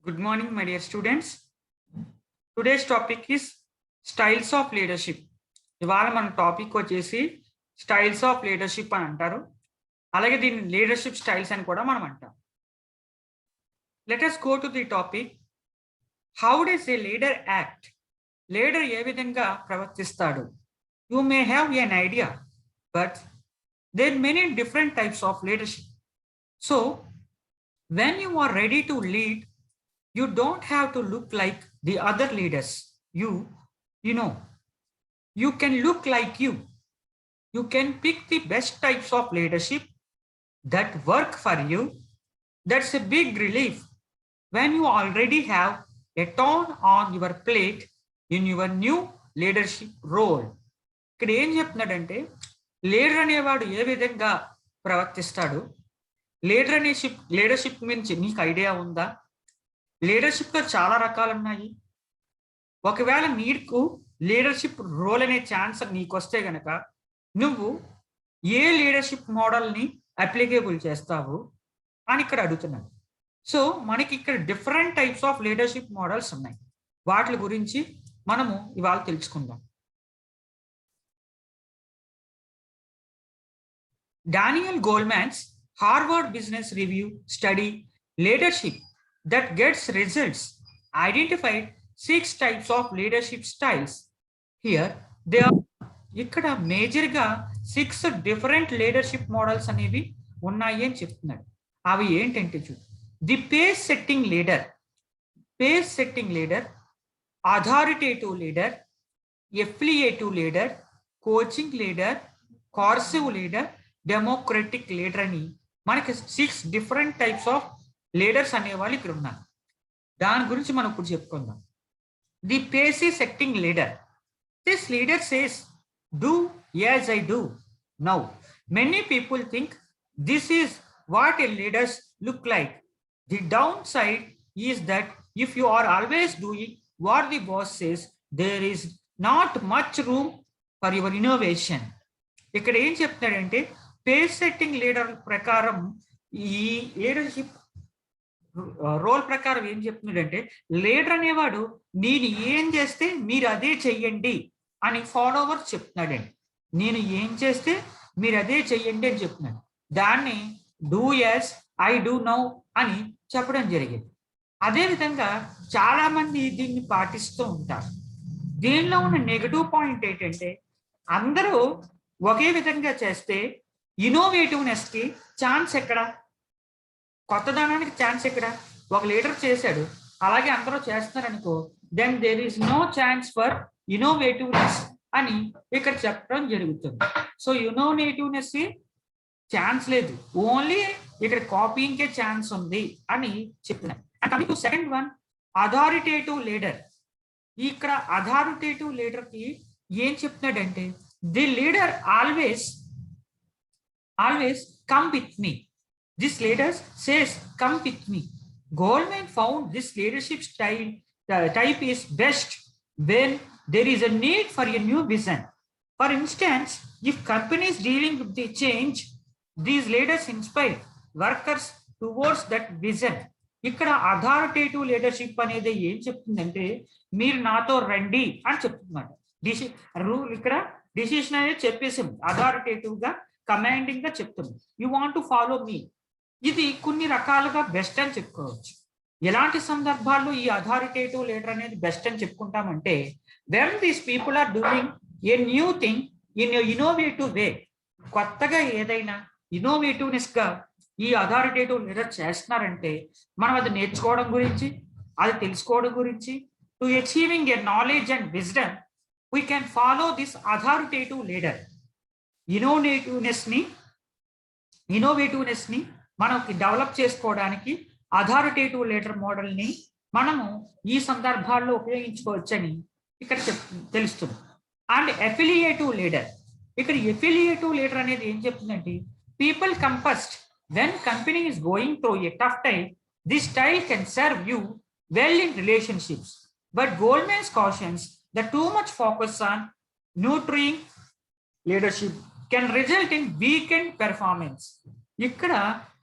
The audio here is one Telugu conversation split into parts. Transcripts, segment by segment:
Good morning, my dear students. Today's topic is styles of leadership. ఇవాళ మన టాపిక్ వచ్చేసి స్టైల్స్ ఆఫ్ లీడర్షిప్ అని అంటారు. అలాగే దీన్ని లీడర్షిప్ స్టైల్స్ అని కూడా మనం అంటాం. Let us go to the topic. How does a leader act? Leader ఏ విధంగా ప్రవర్తిస్తాడు? You may have an idea, but there many different types of leadership. So when you are ready to lead, you don't have to look like the other leaders. You know, you can look like you. You can pick the best types of leadership that work for you. That's a big relief when you already have a ton on your plate in your new leadership role. ఇక్కడ ఏం చెప్తున్నాడంటే, లీడర్ అనేవాడు ఏ విధంగా ప్రవర్తిస్తాడు? లీడర్షిప్ గురించి నీకు ఐడియా ఉందా? లీడర్షిప్లో చాలా రకాలు ఉన్నాయి. ఒకవేళ నీకు లీడర్షిప్ రోల్ అనే ఛాన్స్ నీకు వస్తే గనక నువ్వు ఏ లీడర్షిప్ మోడల్ని అప్లికేబుల్ చేస్తావు అని ఇక్కడ అడుగుతున్నాను. సో మనకి ఇక్కడ different types of leadership models ఉన్నాయి. వాటి గురించి మనము ఇవాళ తెలుసుకుందాం. Daniel Goleman's Harvard Business Review study leadership that gets results identified 6 types of leadership styles. Here they are ఇక్కడ మేజర్గా 6 డిఫరెంట్ లీడర్షిప్ మోడల్స్ అనేవి ఉన్నాయి అని చెప్తున్నాడు. అవి ఏంటంటే చూడు, the pace setting leader, authoritative leader, affiliative leader, coaching leader, coercive leader, democratic leader అని మనకి 6 డిఫరెంట్ టైప్స్ ఆఫ్ లీడర్స్ అనేవాళ్ళు ఇక్కడ ఉన్నారు. దాని గురించి మనం ఇప్పుడు చెప్పుకుందాం. The pace setting leader. This leader says do as I do now. Many people think this is what a leaders look like. The downside is that if you are always doing what the boss says, there is not much room for your innovation. ఇక్కడ ఏం చెప్తున్నాడంటే, పేస్ సెట్టింగ్ లీడర్ ప్రకారం, ఈ లీడర్షిప్ రోల్ ప్రకారం ఏం చెప్తున్నాడంటే, లీడర్ అనేవాడు నేను ఏం చేస్తే మీరు అదే చెయ్యండి అని ఫాలోవర్స్ చెప్తున్నాడండి. నేను ఏం చేస్తే మీరు అదే చెయ్యండి అని చెప్తున్నాడు. దాన్ని do as I do now అని చెప్పడం జరిగింది. అదేవిధంగా చాలా మంది దీన్ని పాటిస్తూ ఉంటారు. దీనిలో ఉన్న నెగటివ్ పాయింట్ ఏంటంటే, అందరూ ఒకే విధంగా చేస్తే ఇన్నోవేటివ్నెస్కి ఛాన్స్ ఎక్కడ? కొత్తదనానికి ఛాన్స్ ఎక్కడ? ఒక లీడర్ చేశాడు, అలాగే అందరూ చేస్తున్నారనుకో, then there is no chance for innovativeness అని ఇక్కడ చెప్పడం జరుగుతుంది. సో ఇన్నోవేటివ్నెస్ ఛాన్స్ లేదు, ఓన్లీ ఇక్కడ కాపీయింగ్కే ఛాన్స్ ఉంది అని చెప్తున్నాను. And coming to second one, authoritative leader. ఇక్కడ అథారిటేటివ్ లీడర్కి ఏం చెప్తున్నాడంటే, the leader always come with me. This leader says come with me. Goldman found this leadership style type is best when there is a need for a new vision. For instance, if companies dealing with the change, these leaders inspire workers towards that vision. ఇక్కడ అథారిటేటివ్ లీడర్షిప్ అనేది ఏం చెప్తుందంటే, మీరు నాతో రండి అని చెప్తున్నారు. రూల్ ఇక్కడ డిసిషన్ అనేది చెప్పేసింది, అథారిటేటివ్ గా కమాండింగ్ గా చెప్తుంది. You want to follow me. ఇది కొన్ని రకాలుగా బెస్ట్ అని చెప్పుకోవచ్చు. ఎలాంటి సందర్భాల్లో ఈ అథారిటేటివ్ లీడర్ అనేది బెస్ట్ అని చెప్పుకుంటామంటే, when these people are doing a new thing in innovative way. కొత్తగా ఏదైనా ఇన్నోవేటివ్నెస్ గా ఈ అథారిటేటివ్ లీడర్ చేస్తున్నారంటే, మనం అది నేర్చుకోవడం గురించి, అది తెలుసుకోవడం గురించి, to achieving A knowledge and wisdom we can follow this authoritative leader. Innovativeness ని మనకి డెవలప్ చేసుకోవడానికి అథారిటేటివ్ లీడర్ మోడల్ని మనము ఈ సందర్భాల్లో ఉపయోగించుకోవచ్చని ఇక్కడ తెలుస్తుంది. And affiliative leader. ఇక్కడ ఎఫిలియేటివ్ లీడర్ అనేది ఏం చెప్తుందంటే, people come first when company is going through a tough time, this style can serve you well in relationships, but Goldman's cautions the too much focus on nurturing leadership can result in weakened performance. ఇక్కడ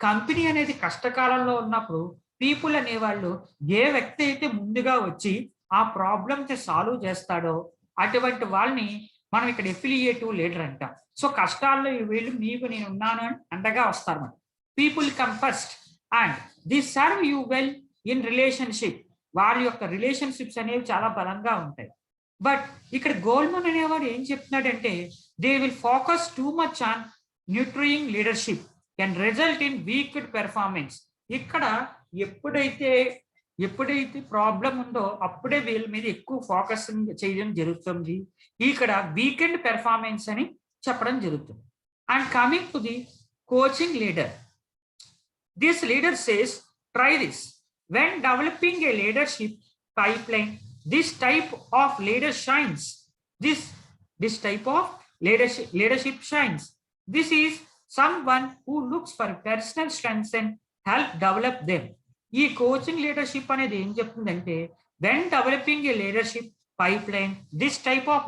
కంపెనీ అనేది కష్టకాలంలో ఉన్నప్పుడు పీపుల్ అనేవాళ్ళు ఏ వ్యక్తి అయితే ముందుగా వచ్చి ఆ ప్రాబ్లమ్స్ సాల్వ్ చేస్తాడో అటువంటి వాళ్ళని మనం ఇక్కడ ఎఫిలియేటివ్ లీడర్ అంటాం. సో కష్టాల్లో వీళ్ళు మీకు నేను ఉన్నాను అని అండగా వస్తారు. మనం people come first and the serve you well in relationship. వాళ్ళ యొక్క రిలేషన్షిప్స్ అనేవి చాలా బలంగా ఉంటాయి. బట్ ఇక్కడ గోల్మన్ అనేవాడు ఏం చెప్తున్నాడంటే they will focus too much on nurturing leadership can result in weakened performance. ఇక్కడ ఎప్పుడైతే ప్రాబ్లం ఉందో అప్పుడే వీళ్ళ మీద ఎక్కువ ఫోకస్ చేయడం జరుగుతుంది. ఇక్కడ వీకెండ్ పెర్ఫార్మెన్స్ అని చెప్పడం జరుగుతుంది. And coming to the coaching leader, this leader says try this when developing a leadership pipeline. This type of leader shines. This type of leadership shines. This is someone who looks for personal strengths and help develop them. ఈ కోచింగ్ లీడర్షిప్ అనేది ఏం చెప్తుందంటే when developing a leadership pipeline, this type of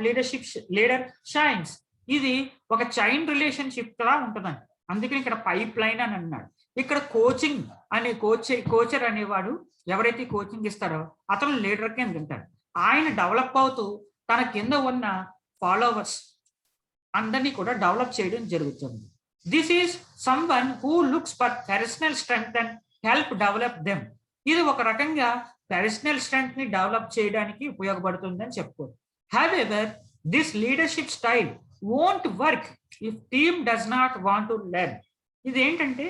leader shines. ఇది ఒక చైన్ రిలేషన్షిప్ లా ఉంటుందండి. అందుకని ఇక్కడ పైప్ లైన్ అని అన్నాడు. ఇక్కడ కోచింగ్ అనే కోచర్ అనేవాడు ఎవరైతే కోచింగ్ ఇస్తారో అతను లీడర్ కింద ఉంటాడు. ఆయన డెవలప్ అవుతూ తన కింద ఉన్న ఫాలోవర్స్ అందరినీ కూడా డెవలప్ చేయడం జరుగుతుంది. This is someone who looks for personal strength and help develop them. ఇది ఒక రకంగా పర్సనల్ స్ట్రెంగ్త్ ని డెవలప్ చేయడానికి ఉపయోగపడుతుంది అని చెప్పుకోవచ్చు. However this leadership style won't work if team does not want to learn. ఇది ఏంటంటే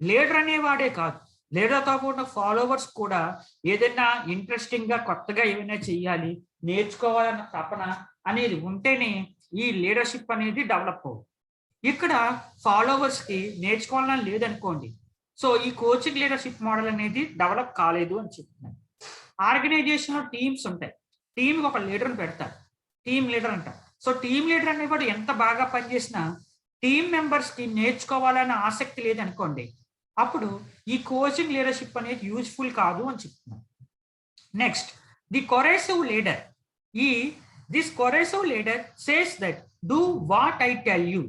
లీడర్ అనేవాడే కాదు, లీడర్తో కూడిన ఫాలోవర్స్ కూడా ఏదైనా ఇంట్రెస్టింగ్ గా కొత్తగా ఏమైనా చెయ్యాలి, నేర్చుకోవాలన్న తపన అనేది ఉంటేనే ఈ లీడర్షిప్ అనేది డెవలప్ అవుతుంది. ఇక్కడ ఫాలోవర్స్ కి నేర్చుకోవాలని లేదనుకోండి, సో ఈ కోచింగ్ లీడర్షిప్ మోడల్ అనేది డెవలప్ కాలేదు అని చెప్తున్నాను. ఆర్గనైజేషన్ లో టీమ్స్ ఉంటాయి, టీమ్ ఒక లీడర్ పెడతారు, టీమ్ లీడర్ అంటారు. సో టీమ్ లీడర్ అనేవాడు ఎంత బాగా పనిచేసినా టీమ్ మెంబర్స్ కి నేర్చుకోవాలన్న ఆసక్తి లేదనుకోండి, అప్పుడు ఈ కోచింగ్ లీడర్షిప్ అనేది యూజ్ఫుల్ కాదు అని చెప్తున్నాను. Next, the coercive leader. This coercive leader says that do what I tell you.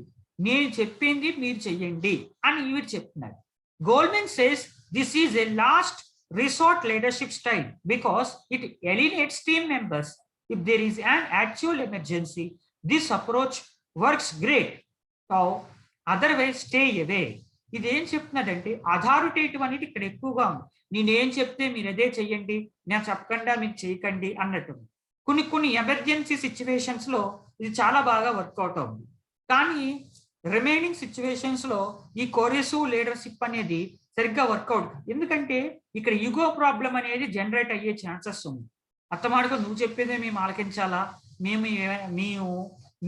నేను చెప్పింది మీరు చెయ్యండి అని వీరు చెప్తున్నారు. Goldman says this is a last resort leadership style because it alienates team members if there is an actual emergency. This approach works great, otherwise stay away. ఇది ఏం చెప్తున్నాడంటే అథారిటేటివ్ అనేది ఇక్కడ ఎక్కువగా ఉంది. నేనేం చెప్తే మీరు అదే చెయ్యండి, నేను చెప్పకుండా మీరు చేయకండి అన్నట్టు. కొన్ని ఎమర్జెన్సీ సిచ్యువేషన్స్ లో ఇది చాలా బాగా వర్కౌట్ అవుతుంది. కానీ రిమైనింగ్ సిచ్యువేషన్స్ లో ఈ కోరెసివ్ లీడర్షిప్ అనేది సరిగ్గా వర్కౌట్. ఎందుకంటే ఇక్కడ ఈగో ప్రాబ్లం అనేది జనరేట్ అయ్యే ఛాన్సెస్ ఉంది. అత్తమాడుగా నువ్వు చెప్పేదే మేము ఆలకించాలా,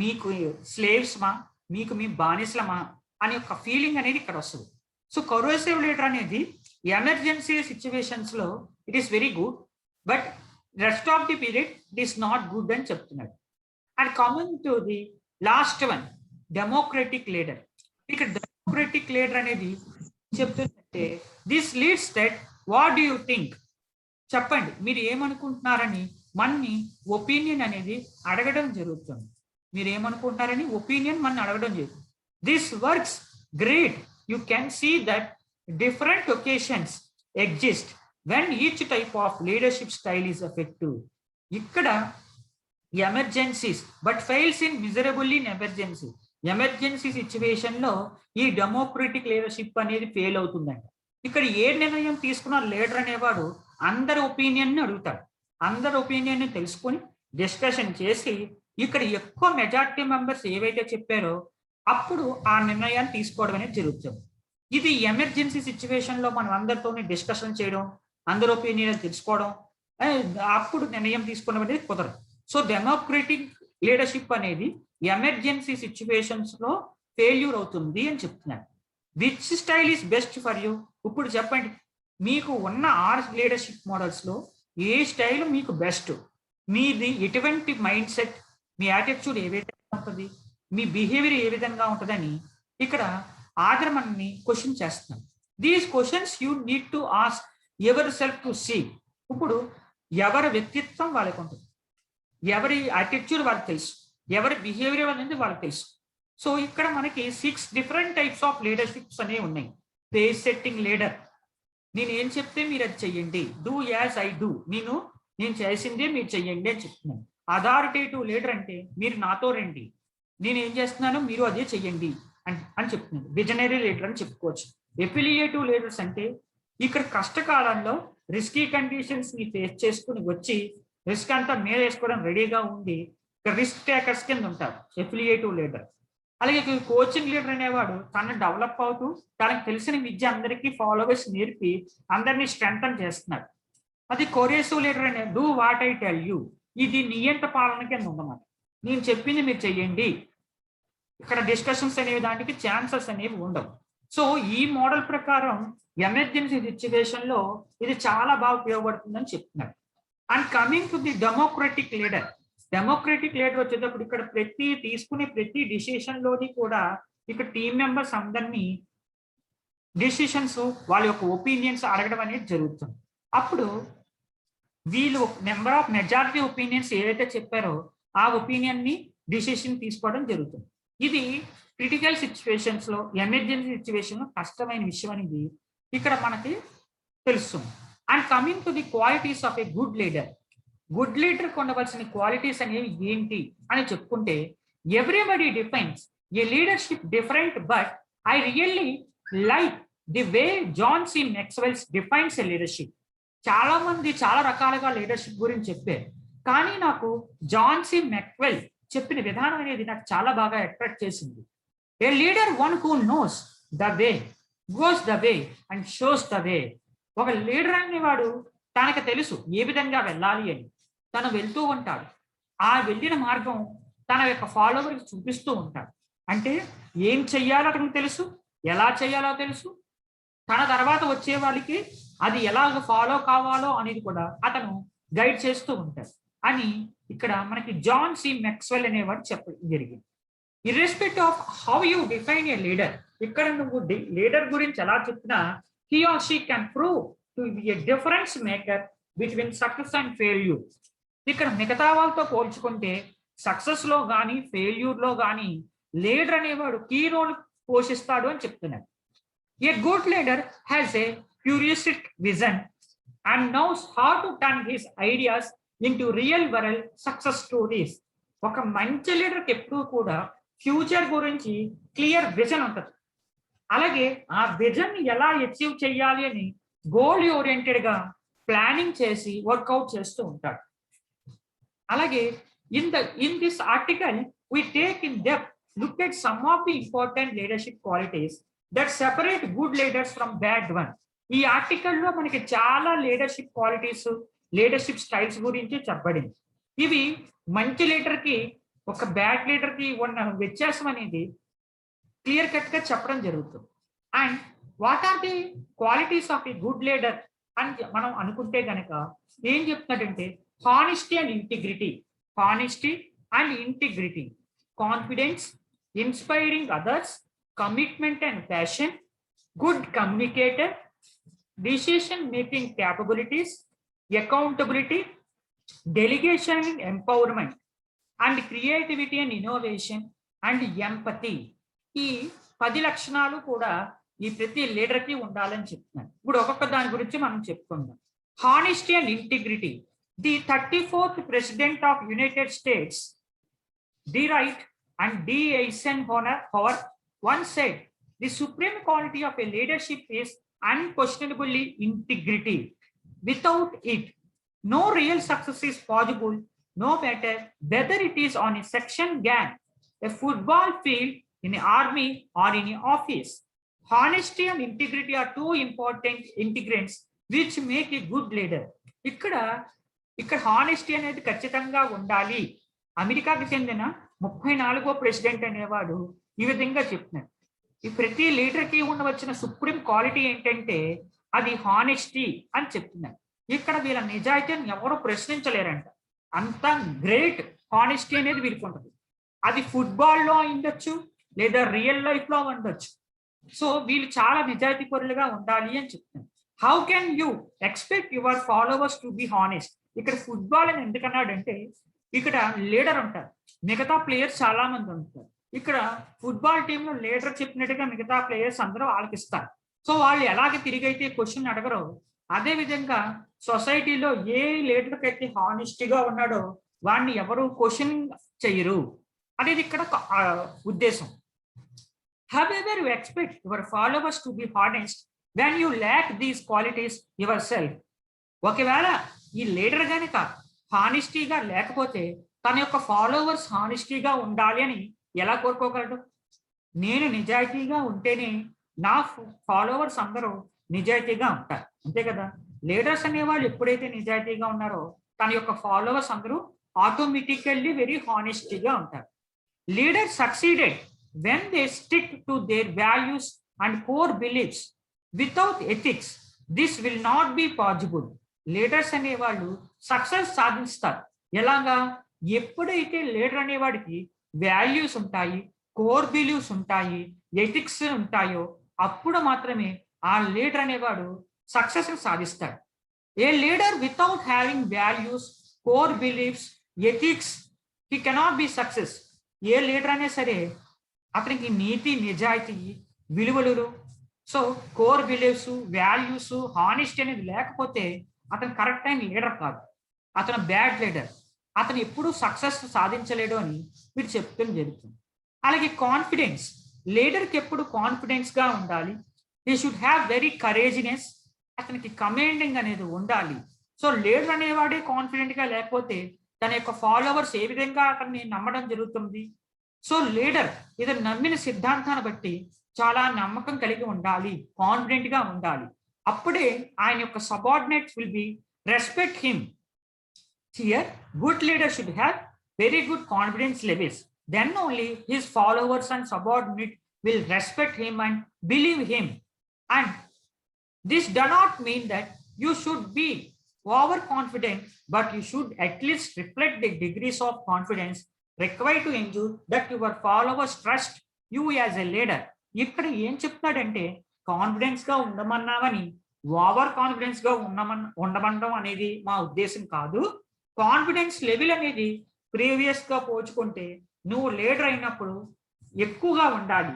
మీకు స్లేవ్స్మా, మీకు మీ బానిసలమా అనే ఒక ఫీలింగ్ అనేది ఇక్కడ వస్తుంది. సో కొరోసివ్ లీడర్ అనేది ఎమర్జెన్సీ సిచ్యువేషన్స్ లో it is very good, but rest of the period it is not good అని చెప్తున్నాడు. And coming to the last one, democratic leader. ఇక్కడ డెమోక్రటిక్ లీడర్ అనేది చెప్తుందంటే this leads that what do you think, చెప్పండి మీరు ఏమనుకుంటున్నారని మనని ఒపీనియన్ అనేది అడగడం జరుగుతుంది. మీరు ఏమనుకుంటున్నారని ఒపీనియన్ మన అడగడం జరుగుతుంది. This works great. You can see that different occasions exist when each type of leadership style is effective. ఇక్కడ emergencies but fails in miserable in emergency. Emergency situation లో ఈ డెమోక్రటిక్ లీడర్షిప్ అనేది ఫెయిల్ అవుతుందంట. ఇక్కడ ఏ నిర్ణయం తీసుకున్న లీడర్ అనేవాడు అందరి ఒపీనియన్ ని అడుగుతాడు, అందరి ఒపీనియన్ ని తెలుసుకొని డిస్కషన్ చేసి ఇక్కడ ఎక్కువ మెజారిటీ మెంబర్స్ ఏవైతే చెప్పారో అప్పుడు ఆ నిర్ణయాన్ని తీసుకోవడం అనేది జరుగుతుంది. ఇది ఎమర్జెన్సీ సిచ్యువేషన్ లో మనం అందరితోనే డిస్కషన్ చేయడం, అందరి ఒపీనియన్ తెలుసుకోవడం, అప్పుడు నిర్ణయం తీసుకోవడం అనేది కుదరదు. సో డెమోక్రటిక్ లీడర్షిప్ అనేది ఎమర్జెన్సీ సిచ్యువేషన్స్ లో ఫెయిల్యూర్ అవుతుంది అని చెప్తున్నారు. Which style is best for you? ఇప్పుడు చెప్పండి, మీకు ఉన్న 6 లీడర్షిప్ మోడల్స్ లో ఏ స్టైల్ మీకు బెస్ట్? మీది ఎటువంటి మైండ్ సెట్, మీ యాటిట్యూడ్ ఏ విధంగా ఉంటుంది, మీ బిహేవియర్ ఏ విధంగా ఉంటుందని ఇక్కడ ఆదర్ మనల్ని క్వశ్చన్ చేస్తున్నాం. These questions you need to ask yourself to see. ఇప్పుడు ఎవరి వ్యక్తిత్వం వాళ్ళకి ఉంటుంది, ఎవరి యాటిట్యూడ్ వాళ్ళకి తెలుసు, ఎవరి బిహేవియర్ అనేది వాళ్ళకి తెలుసు. సో ఇక్కడ మనకి 6 డిఫరెంట్ టైప్స్ ఆఫ్ లీడర్షిప్స్ అనేవి ఉన్నాయి. పేస్ సెట్టింగ్ లీడర్, నేను ఏం చెప్తే మీరు అది చెయ్యండి. Do as I do. నేను చేసిందే మీరు చెయ్యండి అని చెప్తున్నాను. అథారిటేటివ్ లీడర్ అంటే మీరు నాతో రండి, నేను ఏం చేస్తున్నానో మీరు అదే చెయ్యండి అని చెప్తున్నాను. విజనరీ లీడర్ అని చెప్పుకోవచ్చు. ఎఫిలియేటివ్ లీడర్స్ అంటే ఇక్కడ కష్టకాలంలో రిస్కీ కండిషన్స్ ని ఫేస్ చేసుకుని వచ్చి రిస్క్ అంతా మీద వేసుకోవడం రెడీగా ఉండి రిస్క్ టేకర్స్ కింద ఉంటారు ఎఫిలియేటివ్ లీడర్. అలాగే కోచింగ్ లీడర్ అనేవాడు తను డెవలప్ అవుతూ తనకు తెలిసిన విద్య అందరికీ ఫాలోవర్స్ నేర్పి అందరినీ స్ట్రెంథన్ చేస్తున్నాడు. అది కోరేసివ్ లీడర్ అనే do what I tell you. ఇది నియంత పాలన కింద ఉందన్నమాట. నేను చెప్పింది మీరు చెయ్యండి. ఇక్కడ డిస్కషన్స్ అనేవి దానికి ఛాన్సెస్ అనేవి ఉండవు. సో ఈ మోడల్ ప్రకారం ఎమర్జెన్సీ సిచ్యువేషన్ లో ఇది చాలా బాగా ఉపయోగపడుతుందని చెప్తున్నారు. And coming to the democratic leader. Democratic leader వచ్చేటప్పుడు ఇక్కడ తీసుకునే ప్రతి డిసిషన్ లోని కూడా ఇక్కడ టీం మెంబర్స్ అందరినీ డిసిషన్స్ వాళ్ళ యొక్క ఒపీనియన్స్ అడగడం అనేది జరుగుతుంది. అప్పుడు వీళ్ళు నెంబర్ ఆఫ్ మెజారిటీ ఒపీనియన్స్ ఏదైతే చెప్పారో ఆ ఒపీనియన్ ని డిసిషన్ తీసుకోవడం జరుగుతుంది. ఇది క్రిటికల్ సిచ్యువేషన్స్ లో ఎమర్జెన్సీ సిచ్యువేషన్ లో కష్టమైన విషయం అనేది ఇక్కడ మనకి తెలుస్తుంది. And coming to the qualities of a good leader. Good leader ఉండవలసిన క్వాలిటీస్ అనేవి ఏంటి అని చెప్పుకుంటే, everybody defines a leadership different, but I really like the way John C Maxwell's defines a leadership. చాలా మంది చాలా రకాలుగా లీడర్షిప్ గురించి చెప్పారు, కానీ నాకు జాన్ సి మెక్స్వెల్ చెప్పిన విధానం అనేది నాకు చాలా బాగా అట్రాక్ట్ చేసింది. A leader one who knows the way, goes the way and shows the way. ఒక లీడర్ అనేవాడు తనకు తెలుసు ఏ విధంగా వెళ్ళాలి అని, తను వెళ్తూ ఉంటాడు. ఆ వెళ్ళిన మార్గం తన యొక్క ఫాలోవర్కి చూపిస్తూ ఉంటాడు. అంటే ఏం చెయ్యాలో అతనికి తెలుసు, ఎలా చేయాలో తెలుసు, తన తర్వాత వచ్చే వాళ్ళకి అది ఎలాగ ఫాలో కావాలో అనేది కూడా అతను గైడ్ చేస్తూ ఉంటాడు అని ఇక్కడ మనకి జాన్ సి మెక్స్వెల్ అనేవాడు చెప్పడం జరిగింది. Irrespective of how you define a leader, ఇక్కడ నువ్వు లీడర్ గురించి ఎలా చెప్పినా he or she can prove to be a difference maker between success and failure. ఇక్కడ మిగతా వాళ్ళతో పోల్చుకుంటే సక్సెస్ లో కానీ ఫెయిల్యూర్ లో కానీ లీడర్ అనేవాడు కీ రోల్ పోషిస్తాడు అని చెప్తున్నాడు. A good leader has a futuristic vision and knows how to turn his ideas into real world success stories. ఒక మంచి లీడర్కి ఎప్పుడూ కూడా ఫ్యూచర్ గురించి క్లియర్ విజన్ ఉంటుంది. అలాగే ఆ విజన్ ని ఎలా అచీవ్ చేయాలి అని గోల్ ఓరియంటెడ్ గా ప్లానింగ్ చేసి వర్కౌట్ చేస్తూ ఉంటాడు. అలాగే in this article we take in depth look at some of the important leadership qualities that separate good leaders from bad one. ఈ ఆర్టికల్ లో మనకి చాలా లీడర్షిప్ క్వాలిటీస్, లీడర్షిప్ స్టైల్స్ గురించి చెప్పబడింది. ఇవి మంచి లీడర్ కి ఒక బ్యాడ్ లీడర్ కి ఉన్న వ్యత్యాసం అనేది క్లియర్ కట్ గా చెప్పడం జరుగుతుంది. And what are the qualities of a good leader అని మనం అనుకుంటే గనక ఏం చెప్తున్నాడంటే honesty and integrity. Honesty and integrity, confidence, inspiring others, commitment and passion, good communicator, decision making capabilities, accountability, delegation and empowerment, and creativity and innovation and empathy. ఈ 10 లక్షణాలు కూడా ఈ ప్రతి లీడర్ కి ఉండాలని చెప్తున్నాను. ఇప్పుడు ఒక్కొక్క దాని గురించి మనం చెప్పుకుందాం. Honesty and integrity. The 34th President of United States, D. Wright and D. Eisenhower once said, the supreme quality of a leadership is unquestionably integrity. Without it, no real success is possible, no matter whether it is on a section gang, a football field, in an army, or in an office. Honesty and integrity are two important integrants which make a good leader. ఇక్కడ హానెస్టీ అనేది ఖచ్చితంగా ఉండాలి. అమెరికాకి చెందిన 34వ ప్రెసిడెంట్ అనేవాడు ఈ విధంగా చెప్తున్నాడు. ఈ ప్రతి లీడర్ కి ఉండవలసిన సుప్రీం క్వాలిటీ ఏంటంటే అది హానెస్టీ అని చెప్తున్నాడు. ఇక్కడ వీళ్ళ నిజాయితీని ఎవరు ప్రశ్నించలేరంట. అంత గ్రేట్ హానెస్టీ అనేది వీరికి ఉంటుంది. అది ఫుట్బాల్లో ఉండొచ్చు లేదా రియల్ లైఫ్ లో ఉండొచ్చు. సో వీళ్ళు చాలా నిజాయితీ పరులుగా ఉండాలి అని చెప్తున్నారు. How can you expect your followers to be honest. ఇక్కడ ఫుట్బాల్ అని ఎందుకన్నాడంటే ఇక్కడ లీడర్ ఉంటారు, మిగతా ప్లేయర్స్ చాలా మంది ఉంటారు. ఇక్కడ ఫుట్బాల్ టీంలో లీడర్ చెప్పినట్టుగా మిగతా ప్లేయర్స్ అందరూ ఆలకిస్తారు. సో వాళ్ళు ఎలాగ తిరిగైతే క్వశ్చన్ అడగరో అదే విధంగా సొసైటీలో ఏ లీడర్కి అయితే హానెస్టీగా ఉన్నాడో వాడిని ఎవరు క్వశ్చన్ చెయ్యరు అనేది ఇక్కడ ఉద్దేశం. However, you expect your followers to be honest when you lack these qualities yourself. ఒకవేళ ఈ లీడర్ కనుక హానెస్టీగా లేకపోతే తన యొక్క ఫాలోవర్స్ హానెస్టీగా ఉండాలి అని ఎలా కోరుకోగలడు? నేను నిజాయితీగా ఉంటేనే నా ఫాలోవర్స్ అందరూ నిజాయితీగా ఉంటారు, అంతే కదా. లీడర్స్ అనేవాళ్ళు ఎప్పుడైతే నిజాయితీగా ఉన్నారో తన యొక్క ఫాలోవర్స్ అందరూ ఆటోమేటికల్లీ వెరీ హానెస్టీగా ఉంటారు. Leader succeeded when they stick to their values and core beliefs. Without ethics, this will not be possible. Leaders అనేవాళ్ళు సక్సెస్ సాధిస్తారు ఎలాగా? ఎప్పుడైతే లీడర్ అనేవాడికి వాల్యూస్ ఉంటాయి, కోర్ బిలీవ్స్ ఉంటాయి, ఎథిక్స్ ఉంటాయో అప్పుడు మాత్రమే ఆ లీడర్ అనేవాడు సక్సెస్ సాధిస్తాడు. A leader without having values, core beliefs, ethics, he cannot be success. ఏ లీడర్ అనే సరే అతనికి నీతి, నిజాయితీ, విలువలు, so core beliefs, values, honesty అనేది లేకపోతే అతను కరెక్ట్ అయిన లీడర్ కాదు, అతను బ్యాడ్ లీడర్, అతను ఎప్పుడూ సక్సెస్ సాధించలేడు అని మీరు చెప్తూ జరుగుతుంది. అలాగే కాన్ఫిడెన్స్, లీడర్కి ఎప్పుడు కాన్ఫిడెన్స్గా ఉండాలి. హీ షుడ్ హ్యావ్ వెరీ కరేజినెస్, అతనికి కమాండింగ్ అనేది ఉండాలి. సో లీడర్ అనేవాడే కాన్ఫిడెంట్గా లేకపోతే తన యొక్క ఫాలోవర్స్ ఏ విధంగా అతన్ని నమ్మడం జరుగుతుంది? సో లీడర్ ఇతను నమ్మిన సిద్ధాంతాన్ని బట్టి చాలా నమ్మకం కలిగి ఉండాలి, కాన్ఫిడెంట్ గా ఉండాలి. అప్పుడే ఆయన యొక్క subordinates will be respect him. Here good leader should have very good confidence levels. Then only his followers and subordinate will respect him and believe him. And this does not mean that you should be over confident, but you should at least reflect the degrees of confidence required to ensure that your followers trust you as a leader. ఇక్కడ ఏం చెప్తాడంటే కాన్ఫిడెన్స్ గా ఉండమన్నామని ఓవర్ కాన్ఫిడెన్స్ గా ఉండమండం అనేది మా ఉద్దేశం కాదు. కాన్ఫిడెన్స్ లెవెల్ అనేది ప్రీవియస్ గా పోల్చుకుంటే నువ్వు లీడర్ అయినప్పుడు ఎక్కువగా ఉండాలి.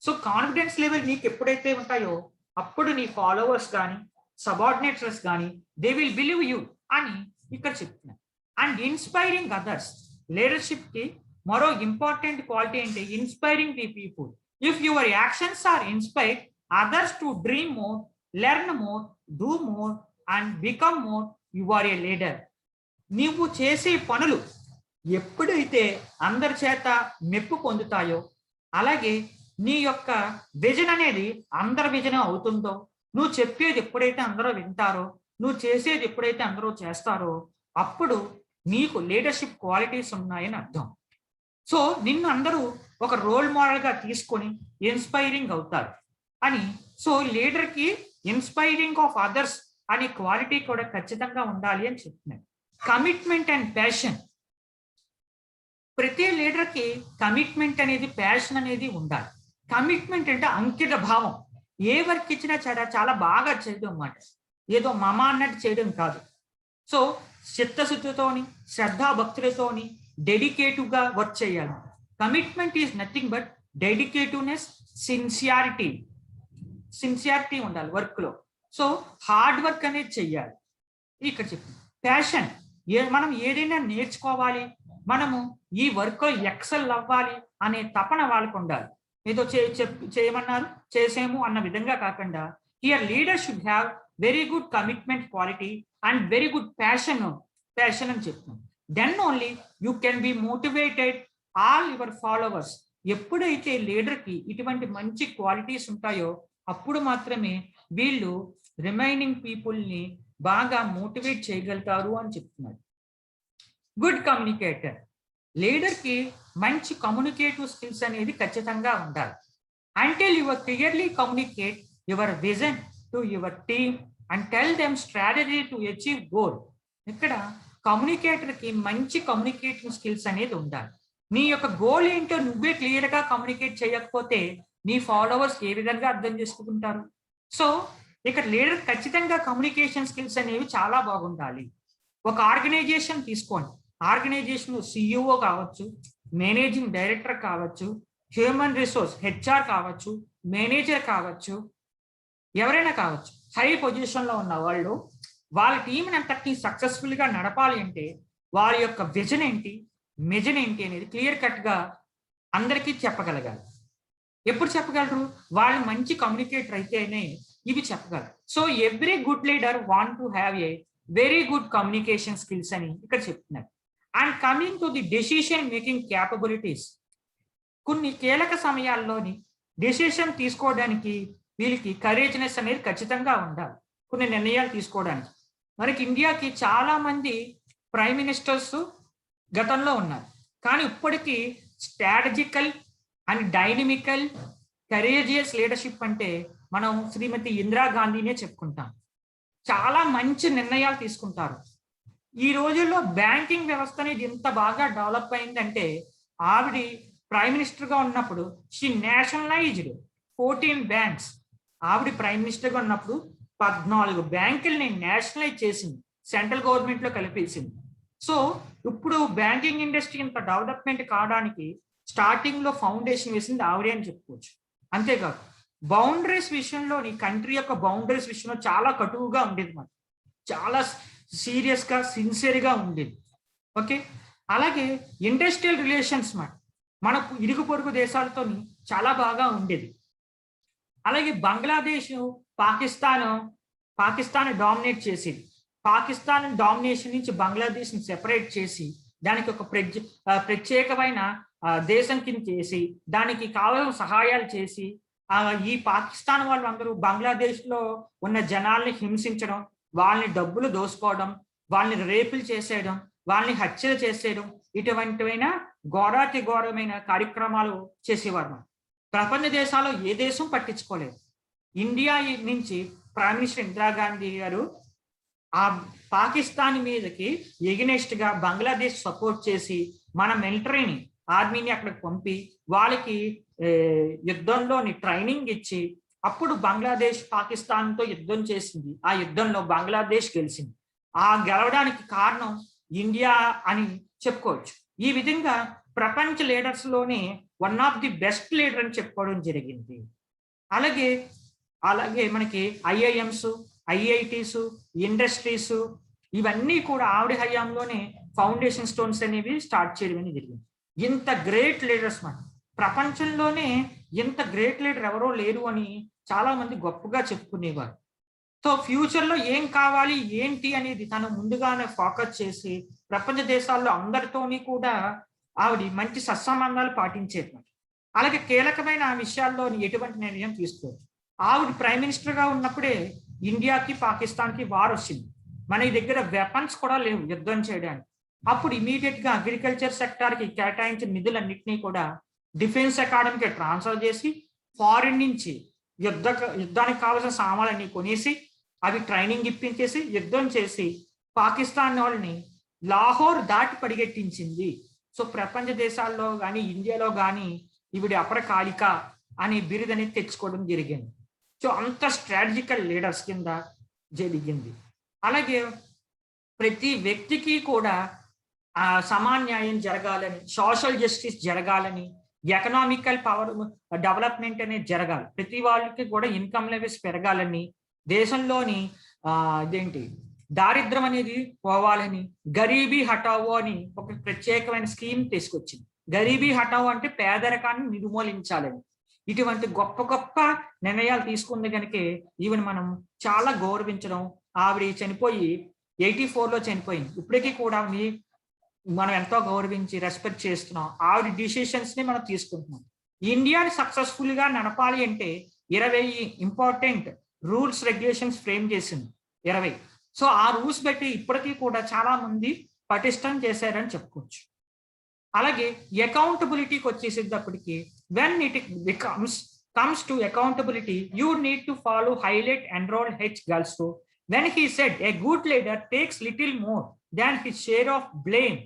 సో కాన్ఫిడెన్స్ లెవెల్ నీకు ఎప్పుడైతే ఉంటాయో అప్పుడు నీ ఫాలోవర్స్ కానీ సబార్డినేట్స్ కానీ దే విల్ బిలీవ్ యూ అని ఇక్కడ చెప్తున్నారు. అండ్ ఇన్స్పైరింగ్ అదర్స్, లీడర్షిప్ కి మరో ఇంపార్టెంట్ క్వాలిటీ అంటే inspiring the people. If your actions are inspire others to dream more, learn more, do more and become more, you are a leader. నీవు చేసే పనులు ఎప్పుడైతే అందరి చేత మెప్పు పొందుతాయో, అలాగే నీ యొక్క విజన్ అనేది అందరి విజన్ అవుతుందో, నువ్వు చెప్పేది ఎప్పుడైతే అందరూ వింటారో, నువ్వు చేసేది ఎప్పుడైతే అందరూ చేస్తారో అప్పుడు నీకు లీడర్షిప్ క్వాలిటీస్ ఉన్నాయని అర్థం. సో నిన్ను అందరూ ఒక రోల్ మోడల్గా తీసుకొని ఇన్స్పైరింగ్ అవుతారు అని. సో లీడర్కి ఇన్స్పైరింగ్ ఆఫ్ అదర్స్ అనే క్వాలిటీ కూడా ఖచ్చితంగా ఉండాలి అని చెప్తున్నాను. కమిట్మెంట్ అండ్ ప్యాషన్, ప్రతి లీడర్కి కమిట్మెంట్ అనేది, ప్యాషన్ అనేది ఉండాలి. కమిట్మెంట్ అంటే అంకిత భావం, ఏ వర్క్ ఇచ్చినా చాలా బాగా చేయడం అన్నమాట, ఏదో మమ అన్నట్టు చేయడం కాదు. సో చిత్తశుద్ధితోని, శ్రద్ధాభక్తులతోని డెడికేటివ్గా వర్క్ చేయాలి. Commitment is nothing but dedicativeness, sincerity ఉండాలి వర్క్లో. సో హార్డ్ వర్క్ అనేది చెయ్యాలి. ఇక్కడ చెప్పింది ప్యాషన్, మనం ఏదైనా నేర్చుకోవాలి, మనము ఈ వర్క్లో ఎక్సెల్ అవ్వాలి అనే తపన వాళ్ళకు ఉండాలి. ఏదో చేయమన్నారు చేసేము అన్న విధంగా కాకుండా here leader should have very good commitment quality and very good passion అని చెప్తున్నాం. Then only you can be motivated all your followers. ఎప్పుడైతే లీడర్కి ఇటువంటి మంచి క్వాలిటీస్ ఉంటాయో అప్పుడు మాత్రమే వీళ్ళు రిమైనింగ్ పీపుల్ని బాగా మోటివేట్ చేయగలుగుతారు అని చెప్తున్నారు. గుడ్ కమ్యూనికేటర్, లీడర్కి మంచి కమ్యూనికేటివ్ స్కిల్స్ అనేది ఖచ్చితంగా ఉండాలి. Until your clearly communicate your vision to your team and tell them strategy to achieve goal. ఇక్కడ కమ్యూనికేటర్కి మంచి కమ్యూనికేటివ్ స్కిల్స్ అనేది ఉండాలి. నీ యొక్క గోల్ ఏంటో నువ్వే క్లియర్గా కమ్యూనికేట్ చేయకపోతే నీ ఫాలోవర్స్ ఏ విధంగా అర్థం చేసుకుంటారు? సో ఇక్కడ లీడర్ ఖచ్చితంగా కమ్యూనికేషన్ స్కిల్స్ అనేవి చాలా బాగుండాలి. ఒక ఆర్గనైజేషన్ తీసుకోండి, ఆర్గనైజేషన్ సిఇఓ కావచ్చు, మేనేజింగ్ డైరెక్టర్ కావచ్చు, హ్యూమన్ రిసోర్స్ హెచ్ఆర్ కావచ్చు, మేనేజర్ కావచ్చు, ఎవరైనా కావచ్చు, హై పొజిషన్లో ఉన్న వాళ్ళు వాళ్ళ టీంని అంతటినీ సక్సెస్ఫుల్గా నడపాలి అంటే వారి యొక్క విజన్ ఏంటి, మిజన్ ఏంటి అనేది క్లియర్ కట్గా అందరికీ చెప్పగలగాలి. ఎప్పుడు చెప్పగలరు? వాళ్ళు మంచి కమ్యూనికేటర్ అయితేనే ఇవి చెప్పగలరు. So every good leader want to have a very good communication skills అని ఇక్కడ చెప్తున్నారు. And coming to the decision making capabilities, కొన్ని కీలక సమయాల్లోని డెసిషన్ తీసుకోవడానికి వీళ్ళకి కరేజ్నెస్ అనేది ఖచ్చితంగా ఉండాలి, కొన్ని నిర్ణయాలు తీసుకోవడానికి. మనకి ఇండియాకి చాలా మంది ప్రైమ్ మినిస్టర్స్ గతంలో ఉన్నారు, కానీ ఇప్పటికీ strategical and dynamical courageous leadership అంటే మనం శ్రీమతి ఇందిరాగాంధీనే చెప్పుకుంటాం. చాలా మంచి నిర్ణయాలు తీసుకుంటారు. ఈ రోజుల్లో బ్యాంకింగ్ వ్యవస్థ అనేది ఎంత బాగా డెవలప్ అయిందంటే ఆవిడ ప్రైమ్ మినిస్టర్గా ఉన్నప్పుడు షీ నేషనలైజ్డ్ 14 బ్యాంక్స్. ఆవిడ ప్రైమ్ మినిస్టర్గా ఉన్నప్పుడు 14 బ్యాంకుల్ని నేషనలైజ్ చేసింది, సెంట్రల్ గవర్నమెంట్లో కలిపేసింది. సో ఇప్పుడు బ్యాంకింగ్ ఇండస్ట్రీ ఇంత డెవలప్మెంట్ కావడానికి స్టార్టింగ్ లో ఫౌండేషన్ వేసింది ఆవిడే అని చెప్పుకోవచ్చు. అంతేకాదు బౌండరీస్ విషయంలోని కంట్రీ యొక్క బౌండరీస్ విషయంలో చాలా కటువుగా ఉండేది, మనకి చాలా సీరియస్ గా సిన్సియర్ గా ఉండేది. ఓకే, అలాగే ఇండస్ట్రియల్ రిలేషన్స్ మన ఇరుగు పొరుగు దేశాలతో చాలా బాగా ఉండేది. అలాగే బంగ్లాదేశ్ పాకిస్తాన్ డామినేట్ చేసేది. పాకిస్తాన్ డామినేషన్ నుంచి బంగ్లాదేశ్ ని సెపరేట్ చేసి దానికి ఒక ప్రత్యేకమైన దేశం కింద చేసి దానికి కావాల్సిన సహాయాలు చేసి ఈ పాకిస్తాన్ వాళ్ళందరూ బంగ్లాదేశ్ లో ఉన్న జనాల్ని హింసించడం, వాళ్ళని డబ్బులు దోసుకోవడం, వాళ్ళని రేపులు చేసేయడం, వాళ్ళని హత్యలు చేసేయడం, ఇటువంటివైన ఘోరాతి ఘోరమైన కార్యక్రమాలు చేసేవారు. ప్రపంచ దేశాల్లో ఏ దేశం పట్టించుకోలేదు. ఇండియా నుంచి ప్రైమ్ మినిస్టర్ ఇందిరాగాంధీ గారు ఆ పాకిస్తాన్ మీదకి ఎగనెస్ట్ గా బంగ్లాదేశ్ సపోర్ట్ చేసి మన మిలిటరీని ఆర్మీని అక్కడికి పంపి వాళ్ళకి యుద్ధంలోని ట్రైనింగ్ ఇచ్చి అప్పుడు బంగ్లాదేశ్ పాకిస్తాన్తో యుద్ధం చేసింది. ఆ యుద్ధంలో బంగ్లాదేశ్ గెలిచింది. ఆ గెలవడానికి కారణం ఇండియా అని చెప్పుకోవచ్చు. ఈ విధంగా ప్రపంచ లీడర్స్ లోనే one of the best leader అని చెప్పుకోవడం జరిగింది. అలాగే మనకి ఐఐఎంస్, ఐఐటీస్, ఇండస్ట్రీస్ ఇవన్నీ కూడా ఆవిడ హయాంలోనే ఫౌండేషన్ స్టోన్స్ అనేవి స్టార్ట్ చేయడం అనేది జరిగింది. ఇంత గ్రేట్ లీడర్స్ ప్రపంచంలోనే ఇంత గ్రేట్ లీడర్ ఎవరో లేరు అని చాలా మంది గొప్పగా చెప్పుకునేవారు. సో ఫ్యూచర్ లో ఏం కావాలి ఏంటి అనేది తను ముందుగానే ఫోకస్ చేసి ప్రపంచ దేశాల్లో అందరితోని కూడా ఆవిడ మంచి సత్సంబంధాలు పాటించేది. అలాగే కీలకమైన విషయాల్లో ఎటువంటి నిర్ణయం తీసుకోవచ్చు. ఆవిడ ప్రైమ్ మినిస్టర్ గా ఉన్నప్పుడే ఇండియాకి పాకిస్తాన్కి వార్ వచ్చింది. మన దగ్గర వెపన్స్ కూడా లేవు యుద్ధం చేయడానికి. అప్పుడు ఇమీడియట్ గా అగ్రికల్చర్ సెక్టార్ కి కేటాయించిన నిధులన్నింటినీ కూడా డిఫెన్స్ అకాడమీకి ట్రాన్స్ఫర్ చేసి ఫారిన్ నుంచి యుద్ధానికి కావాల్సిన సామాన్లన్నీ కొనేసి అవి ట్రైనింగ్ ఇప్పించేసి యుద్ధం చేసి పాకిస్తాన్ వాళ్ళని లాహోర్ దాటి పరిగెట్టించింది. సో ప్రపంచ దేశాల్లో కానీ ఇండియాలో కానీ ఈవిడ అపరకాళిక అనే బిరుదని తెచ్చుకోవడం జరిగింది. సో అంత స్ట్రాటజికల్ లీడర్స్ కింద జరిగింది. అలాగే ప్రతి వ్యక్తికి కూడా సమాన్యాయం జరగాలని, సోషల్ జస్టిస్ జరగాలని, ఎకనామికల్ పవర్ డెవలప్మెంట్ అనేది జరగాలి, ప్రతి వాళ్ళకి కూడా ఇన్కమ్ లెవెల్స్ పెరగాలని, దేశంలోని దారిద్రం అనేది పోవాలని గరీబీ హటావో అని ఒక ప్రత్యేకమైన స్కీమ్ తీసుకొచ్చింది. గరీబీ హటావో అంటే పేదరికాన్ని నిర్మూలించాలని. ఇటువంటి గొప్ప గొప్ప నిర్ణయాలు తీసుకుంది కనుక ఈవెన్ మనం చాలా గౌరవించడం. ఆవిడ చనిపోయి 84లో చనిపోయింది. ఇప్పటికీ కూడా మనం ఎంతో గౌరవించి రెస్పెక్ట్ చేస్తున్నాం. ఆవిడ డిసిషన్స్ ని మనం తీసుకుంటున్నాం. ఇండియాని సక్సెస్ఫుల్ గా నడపాలి అంటే 20 ఇంపార్టెంట్ రూల్స్ రెగ్యులేషన్స్ ఫ్రేమ్ చేసింది. 20. సో ఆ రూల్స్ బట్టి ఇప్పటికీ కూడా చాలా మంది పటిష్టం చేశారని చెప్పుకోవచ్చు. అలాగే అకౌంటబిలిటీకి వచ్చేసేటప్పటికి when it comes to accountability you need to follow highlight enrol H గల్స్టో when he said a good leader takes little more than his share of blame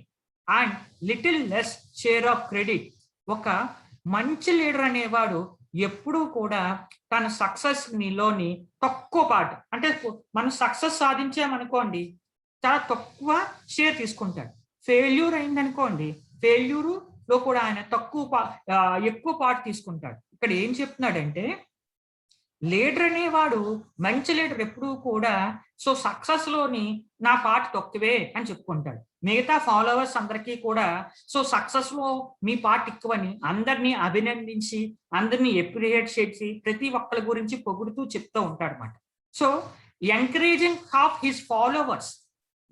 and little less share of credit. ఒక మంచి లీడర్ అనేవాడు ఎప్పుడూ కూడా తన సక్సెస్ లోని తక్కువ పార్ట్, అంటే మనం సక్సెస్ సాధించామనుకోండి చాలా తక్కువ షేర్ తీసుకుంటాడు. ఫెయిల్యూర్ అయిందనుకోండి ఫెయిల్యూర్ లో కూడా ఆయన ఎక్కువ పార్ట్ తీసుకుంటాడు. ఇక్కడ ఏం చెప్తున్నాడంటే లీడర్ అనేవాడు మంచి లీడర్ ఎప్పుడూ కూడా సో సక్సెస్ లోని నా పార్ట్ తక్కువే అని చెప్పుకుంటాడు. మిగతా ఫాలోవర్స్ అందరికీ కూడా సో సక్సెస్ లో మీ పార్ట్ ఎక్కువని అందరినీ అభినందించి అందరినీ అప్రిషియేట్ చేసి ప్రతి ఒక్కరి గురించి పొగుడుతూ చెప్తూ ఉంటాడు అనమాట. So encouraging of his followers,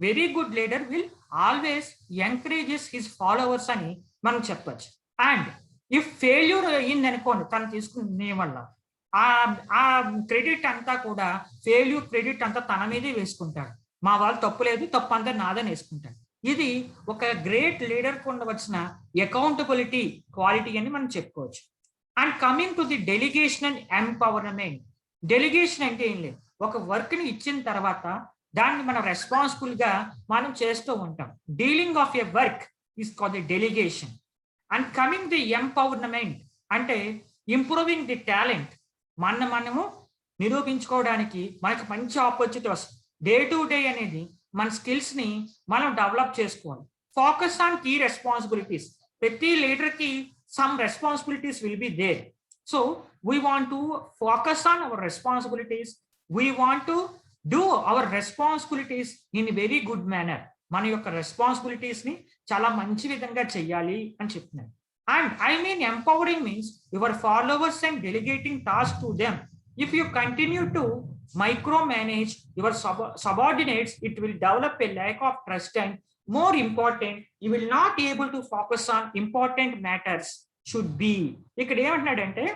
very good leader will always encourages his followers అని మనం చెప్పచ్చు. అండ్ ఇఫ్ ఫెయిల్యూర్ అయ్యింది అనుకోండి తను తీసుకునే వల్ల ఆ క్రెడిట్ అంతా కూడా ఫెయిల్యూర్ క్రెడిట్ అంతా తన మీదే వేసుకుంటాడు. మా వాళ్ళు తప్పు లేదు, తప్పు అంతా నాదని వేసుకుంటాడు. ఇది ఒక గ్రేట్ లీడర్ కు ఉండవలసిన అకౌంటబిలిటీ క్వాలిటీ అని మనం చెప్పుకోవచ్చు. And coming to the delegation and empowerment. Delegation అంటే ఏం లేదు, ఒక వర్క్ ని ఇచ్చిన తర్వాత దాన్ని మనం రెస్పాన్సిబుల్ గా మనం చేస్తూ ఉంటాం. Dealing of a work is called the delegation. And coming the empowerment అంటే ఇంప్రూవింగ్ ది టాలెంట్. మనము నిరూపించుకోవడానికి మనకు మంచి ఆపర్చునిటీ వస్తుంది. డే టు డే అనేది మన స్కిల్స్ ని మనం డెవలప్ చేసుకోవాలి. Focus on key responsibilities. ప్రతి లీడర్ కి some responsibilities will be there. So we want to focus on our responsibilities. We want to do our responsibilities in very good manner. మన యొక్క రెస్పాన్సిబిలిటీస్ ని చాలా మంచి విధంగా చెయ్యాలి అని చెప్తున్నాను. And I mean empowering means your followers and delegating tasks to them. If you continue to micromanage your subordinates, it will develop a lack of trust, and more important, you will not be able to focus on important matters should be. ఇక్కడ ఏమంటున్నాడంటే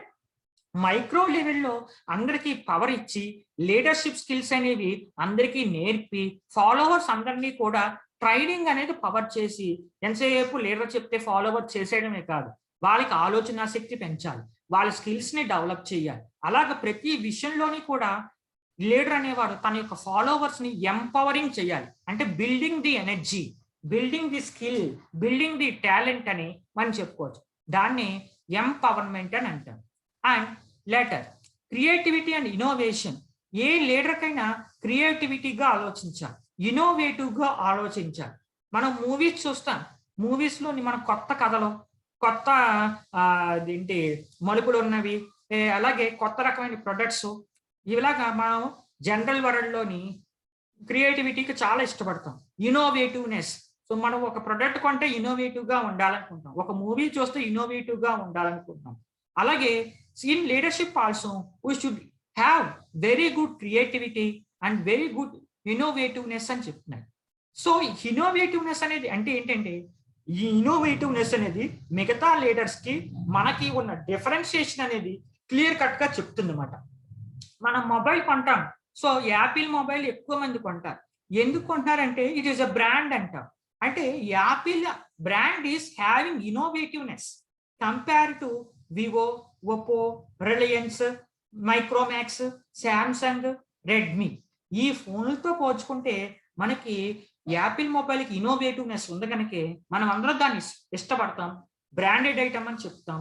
మైక్రో లెవెల్లో అందరికీ పవర్ ఇచ్చి లీడర్షిప్ స్కిల్స్ అనేవి అందరికీ నేర్పి ఫాలోవర్స్ అందరినీ కూడా ట్రైనింగ్ అనేది పవర్ చేసి ఎంతసేపు లీడర్ చెప్తే ఫాలోవర్ చేసేయడమే కాదు, వాళ్ళకి ఆలోచన శక్తి పెంచాలి, వాళ్ళ స్కిల్స్ ని డెవలప్ చేయాలి. అలాగే ప్రతి విషయంలోని కూడా లీడర్ అనేవాడు తన యొక్క ఫాలోవర్స్ ని ఎంపవరింగ్ చేయాలి. అంటే building the energy, building the skill, building the talent అని మనం చెప్పుకోవచ్చు. దాన్ని ఎంపవర్మెంట్ అని అంటాం. And letter creativity and innovation. A leader కైనా క్రియేటివిటీగా ఆలోచించాలి, ఇన్నోవేటివ్ గా ఆలోచించాలి. మనం మూవీస్ చూస్తాం, మూవీస్ లో మనం కొత్త కథలు, కొత్త ఏంటి మలుపులు ఉన్నవి, అలాగే కొత్త రకమైన ప్రొడక్ట్స్, ఇలాగా మనం జనరల్ వరల్డ్ లోని క్రియేటివిటీకి చాలా ఇష్టపడతాం. ఇన్నోవేటివ్నెస్. సో మనం ఒక ప్రొడక్ట్ కొంటే ఇన్నోవేటివ్ గా ఉండాలనుకుంటాం, ఒక మూవీ చూస్తే ఇన్నోవేటివ్ గా ఉండాలనుకుంటాం. అలాగే in leadership also we should have very good creativity and very good innovativeness అని చెప్తున్నాడు. సో ఇన్నోవేటివ్నెస్ అనేది అంటే ఏంటంటే ఈ ఇన్నోవేటివ్నెస్ అనేది మిగతా లీడర్స్ కి మనకి ఉన్న డిఫరెన్షియేషన్ అనేది క్లియర్ కట్ గా చెప్తుంది అన్నమాట. మనం మొబైల్ కొంటాం, సో యాపిల్ మొబైల్ ఎక్కువ మంది కొంటారు. ఎందుకు కొంటారంటే ఇట్ ఈస్ అ బ్రాండ్ అంటాం. అంటే Apple brand is having innovativeness compare to Vivo, Oppo, Reliance, Micromax, Samsung, Redmi. ఈ ఫోన్లతో పోల్చుకుంటే మనకి యాపిల్ మొబైల్కి ఇన్నోవేటివ్నెస్ ఉంది కనుక మనం అందరం దాన్ని ఇష్టపడతాం, బ్రాండెడ్ ఐటమ్ అని చెప్తాం.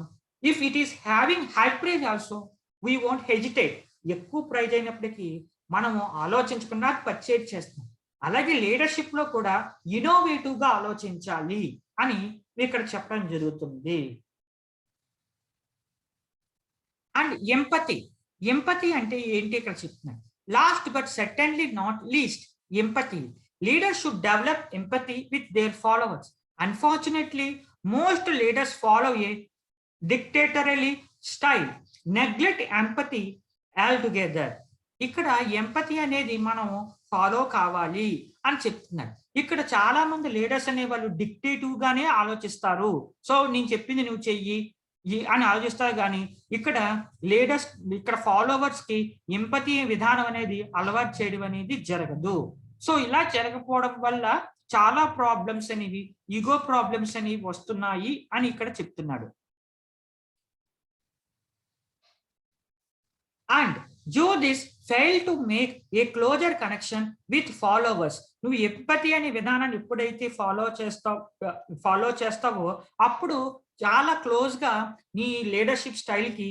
If it is having high price also we won't hesitate. ఎక్కువ ప్రైజ్ అయినప్పటికీ మనము ఆలోచించకుండా పర్చేజ్ చేస్తాం. అలాగే లీడర్షిప్ లో కూడా ఇన్నోవేటివ్ గా ఆలోచించాలి అని ఇక్కడ చెప్పడం జరుగుతుంది. And empathy. ఎంపతి అంటే ఏంటి ఇక్కడ చెప్తున్నాను. Last but certainly not least, empathy. Leaders should develop empathy with their followers. Unfortunately, most leaders follow a dictatorial style, neglect empathy altogether. ఇక్కడ ఎంపతి అనేది మనం ఫాలో కావాలి అని చెప్తున్నారు. ఇక్కడ చాలా మంది లీడర్స్ అనే వాళ్ళు డిక్టేటివ్ గానే ఆలోచిస్తారు. సో నేను చెప్పింది నువ్వు చెయ్యి అని ఆలోచిస్తారు, కానీ ఇక్కడ లీడర్స్, ఇక్కడ ఫాలోవర్స్ కి ఎంపతి విధానం అనేది అలవాటు చేయడం అనేది జరగదు. సో ఇలా జరగకపోవడం వల్ల చాలా ప్రాబ్లమ్స్ అనేవి, ఈగో ప్రాబ్లమ్స్ అనేవి వస్తున్నాయి అని ఇక్కడ చెప్తున్నాడు. And do this fail to make a closer connection with followers. నువ్వు ఎంపతి అనే విధానాన్ని ఎప్పుడైతే ఫాలో చేస్తావో అప్పుడు చాలా క్లోజ్ గా నీ లీడర్షిప్ స్టైల్ కి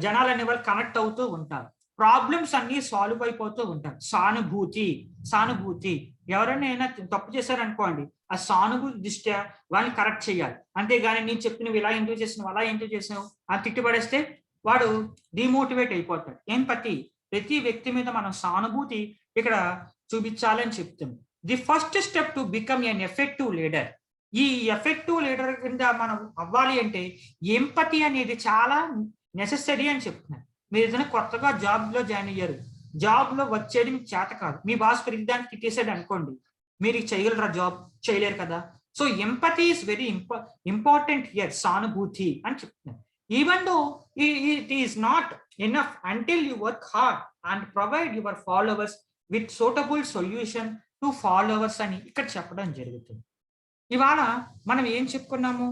జనాలు అనే వాళ్ళు కనెక్ట్ అవుతూ ఉంటారు. ప్రాబ్లమ్స్ అన్ని సాల్వ్ అయిపోతూ ఉంటారు. సానుభూతి ఎవరైనా తప్పు చేశారనుకోండి, ఆ సానుభూతి దృష్ట్యా వాళ్ళని కరెక్ట్ చేయాలి. అంతేగాని నేను చెప్పినవి ఇలా ఎందుకు చేసినావు, అలా ఎందుకు చేసినావు అని తిట్టుబడేస్తే వాడు డిమోటివేట్ అయిపోతాడు. ఎంపతి, ప్రతి వ్యక్తి మీద మనం సానుభూతి ఇక్కడ చూపించాలని చెప్తుంది. The first step to become an effective leader. ఈ ఎఫెక్టివ్ లీడర్ కింద మనం అవ్వాలి అంటే ఎంపతి అనేది చాలా నెసెసరీ అని చెప్తున్నారు. మీరు ఏదైనా కొత్తగా జాబ్ లో జాయిన్ అయ్యారు, జాబ్ లో వర్క్ చేయడం మీకు చేత కాదు, మీ బాస్ ప్రతిదానికి తిట్టేసాడు అనుకోండి, మీరు చేయగలరా? జాబ్ చేయలేరు కదా. So empathy is very important here, సానుభూతి అని చెప్తున్నారు. Even though it is not enough until you work hard and provide your followers with suitable solution to followers అని ఇక్కడ చెప్పడం జరుగుతుంది. ఇవాళ మనం ఏం చెప్పుకున్నాము?